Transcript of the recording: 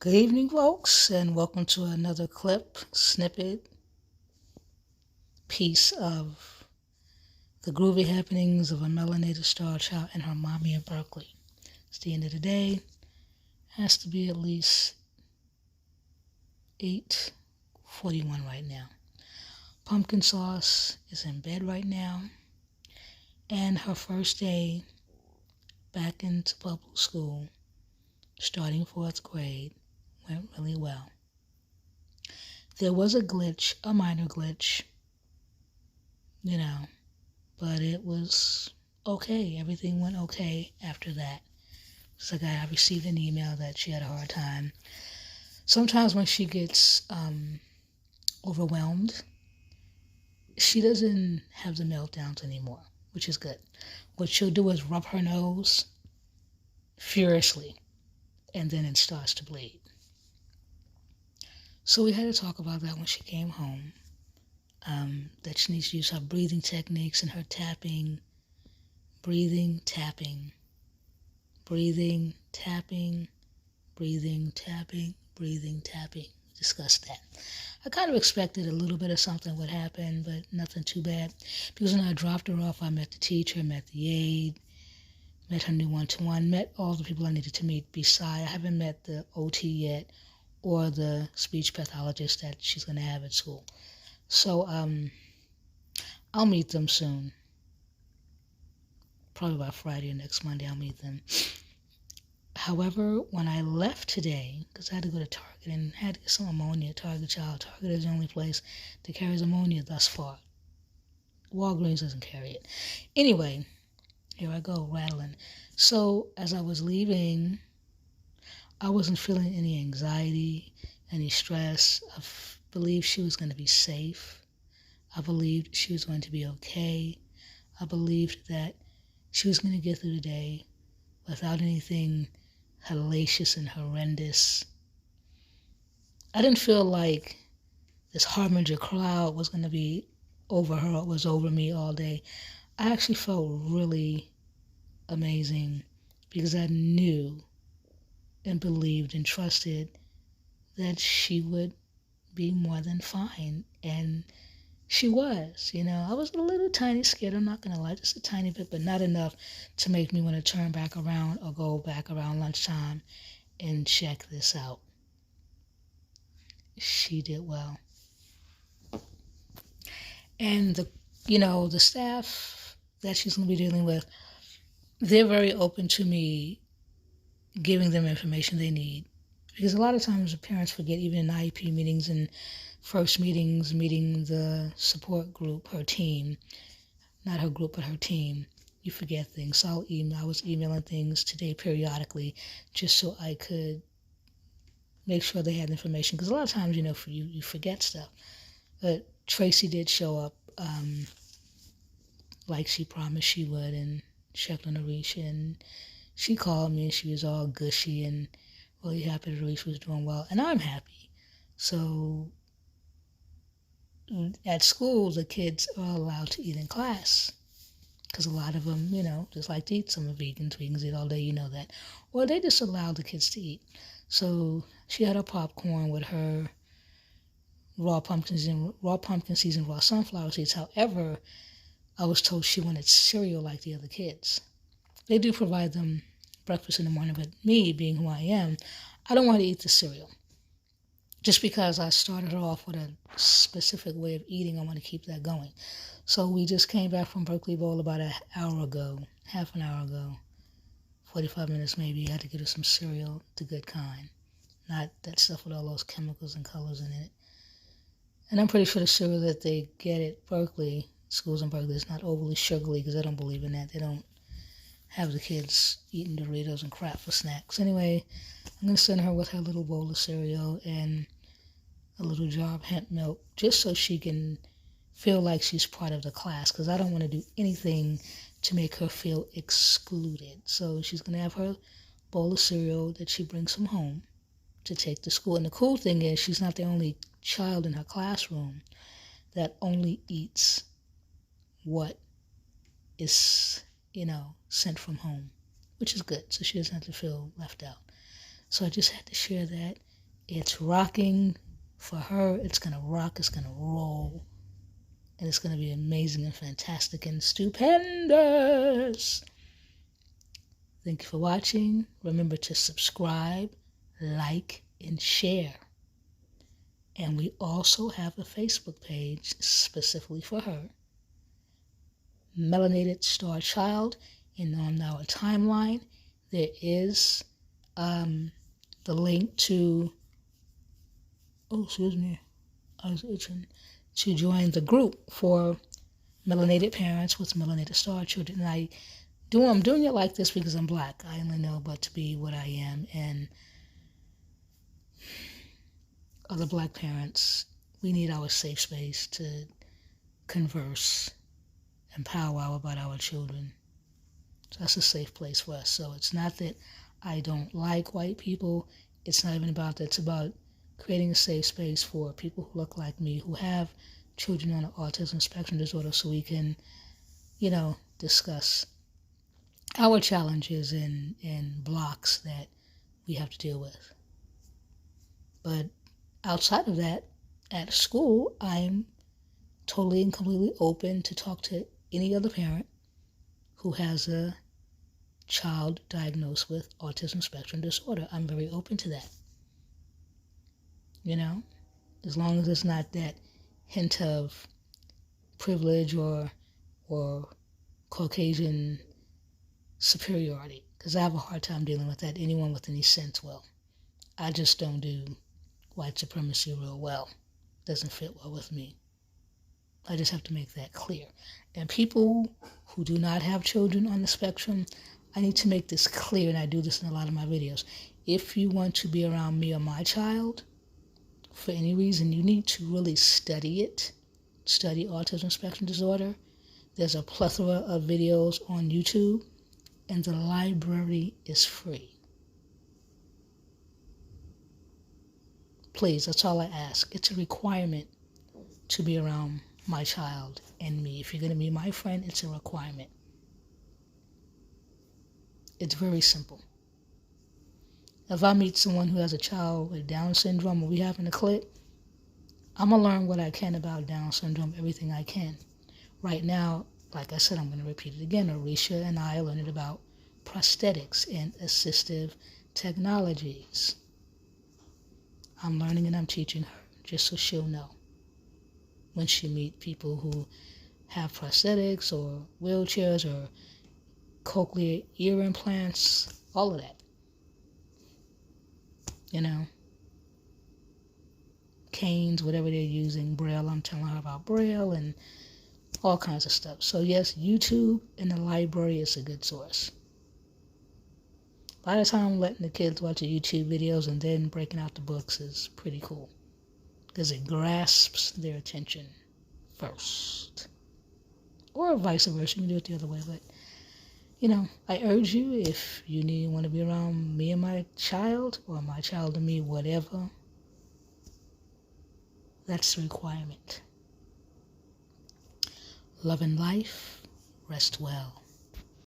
Good evening, folks, and welcome to another snippet, piece of the groovy happenings of a melanated Starchild and her mommy in Berkeley. It's the end of the day. Has to be at least 8:41 right now. Pumpkin Sauce is in bed right now, and her first day back into public school, starting fourth grade, went really well. There was a glitch, a minor glitch, but it was okay. Everything went okay after that. It's like I received an email that she had a hard time. Sometimes when she gets overwhelmed, she doesn't have the meltdowns anymore, which is good. What she'll do is rub her nose furiously, and then it starts to bleed. So we had to talk about that when she came home, that she needs to use her breathing techniques and her tapping, breathing, tapping, breathing, tapping, breathing, tapping, breathing, tapping. Discussed that. I kind of expected a little bit of something would happen, but nothing too bad. Because when I dropped her off, I met the teacher, met the aide, met her new one-to-one, met all the people I needed to meet beside. I haven't met the OT yet or the speech pathologist that she's going to have at school. So I'll meet them soon. Probably by Friday or next Monday I'll meet them. However, when I left today, because I had to go to Target and had to get some ammonia, Target is the only place that carries ammonia thus far. Walgreens doesn't carry it. Anyway, here I go, rattling. So as I was leaving, I wasn't feeling any anxiety, any stress. I believed she was going to be safe. I believed she was going to be okay. I believed that she was going to get through the day without anything hellacious and horrendous. I didn't feel like this harbinger cloud was going to be over her, was over me all day. I actually felt really amazing because I knew and believed and trusted that she would be more than fine. And she was, I was a little tiny scared, I'm not going to lie, just a tiny bit, but not enough to make me want to turn back around or go back around lunchtime and check this out. She did well. And the staff that she's going to be dealing with, they're very open to me giving them information they need. Because a lot of times the parents forget, even in IEP meetings and first meetings, meeting the support group, her team, not her group, but her team, you forget things. So I was emailing things today periodically just so I could make sure they had information. Because a lot of times, you forget stuff. But Tracy did show up like she promised she would and checked on Arisha. And she called me and she was all gushy and really happy that Arisha was doing well. And I'm happy. So at school, the kids are allowed to eat in class. Because a lot of them, just like to eat. Some are vegans. Vegans eat all day, you know that. Or they just allow the kids to eat. So she had her popcorn with her raw pumpkin seeds and raw sunflower seeds. However, I was told she wanted cereal like the other kids. They do provide them breakfast in the morning, but me, being who I am, I don't want to eat the cereal. Just because I started her off with a specific way of eating, I want to keep that going. So we just came back from Berkeley Bowl about half an hour ago, 45 minutes maybe. I had to get her some cereal, the good kind, not that stuff with all those chemicals and colors in it. And I'm pretty sure the cereal that they get at Berkeley, schools in Berkeley, is not overly sugary because I don't believe in that. They don't have the kids eating Doritos and crap for snacks. Anyway, I'm going to send her with her little bowl of cereal and a little jar of hemp milk just so she can feel like she's part of the class, because I don't want to do anything to make her feel excluded. So she's going to have her bowl of cereal that she brings from home to take to school. And the cool thing is she's not the only child in her classroom that only eats what is, sent from home, which is good. So she doesn't have to feel left out. So I just had to share that. It's rocking for her. It's going to rock. It's going to roll. And it's going to be amazing and fantastic and stupendous. Thank you for watching. Remember to subscribe, like, and share. And we also have a Facebook page specifically for her. Melanated Starchild. And on our timeline, there is the link to, I was itching, to join the group for melanated parents with melanated star children. And I'm doing it like this because I'm Black. I only know but to be what I am. And other Black parents, we need our safe space to converse and powwow about our children. So that's a safe place for us. So it's not that I don't like white people. It's not even about that. It's about creating a safe space for people who look like me, who have children on the autism spectrum disorder, so we can, discuss our challenges and blocks that we have to deal with. But outside of that, at school, I'm totally and completely open to talk to any other parent who has a child diagnosed with autism spectrum disorder. I'm very open to that. As long as it's not that hint of privilege or Caucasian superiority, because I have a hard time dealing with that. Anyone with any sense will. I just don't do white supremacy real well. Doesn't fit well with me. I just have to make that clear. And people who do not have children on the spectrum, I need to make this clear, and I do this in a lot of my videos. If you want to be around me or my child, for any reason, you need to really study it. Study autism spectrum disorder. There's a plethora of videos on YouTube, and the library is free. Please, that's all I ask. It's a requirement to be around my child and me. If you're going to be my friend, it's a requirement. It's very simple. If I meet someone who has a child with Down syndrome and we having a click, I'm going to learn what I can about Down syndrome, everything I can. Right now, like I said, I'm going to repeat it again. Arisha and I are learning about prosthetics and assistive technologies. I'm learning and I'm teaching her just so she'll know when she meet people who have prosthetics or wheelchairs or cochlear ear implants, all of that. Canes, whatever they're using, Braille, I'm telling her about Braille and all kinds of stuff. So yes, YouTube and the library is a good source. A lot of time letting the kids watch the YouTube videos and then breaking out the books is pretty cool because it grasps their attention first. Or vice versa, you can do it the other way. But, I urge you, if you want to be around me and my child, or my child and me, whatever, that's the requirement. Love and life, rest well.